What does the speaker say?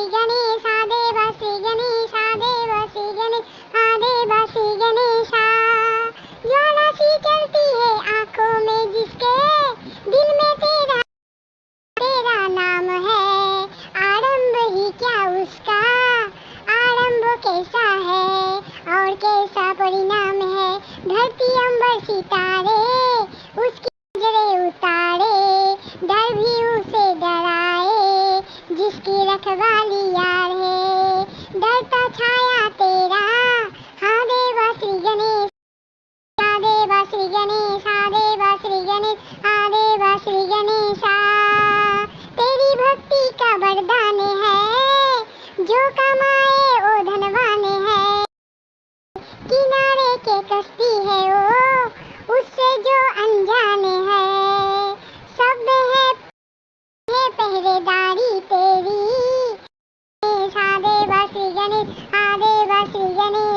श्री गणेश देव श्री गणेश देव श्री गणेश देव श्री गणेशा। ज्वाला सी चलती है आंखों में जिसके, दिल में तेरा तेरा नाम है। आरंभ ही क्या उसका, आरंभ कैसा है और कैसा परिणाम है। धरती अंबर सितारे उसकी नजरें उतारे, डर भी उसे डराए जिसकी रखवाली यार है। डरता छाया तेरा हाँ देवा श्री गणेश, हाँ देवा श्री गणेश, हाँ देवा श्री गणेश, हाँ देवा श्री गणेशा। तेरी भक्ति का वरदान है, जो कमाए ओ धनवान है। किनारे के कश्ती है वो, उससे जो अनजान है। सब है पहरेदारी तेरी। हाँ देवा श्री गणेश, हाँ देवा श्री गणेश।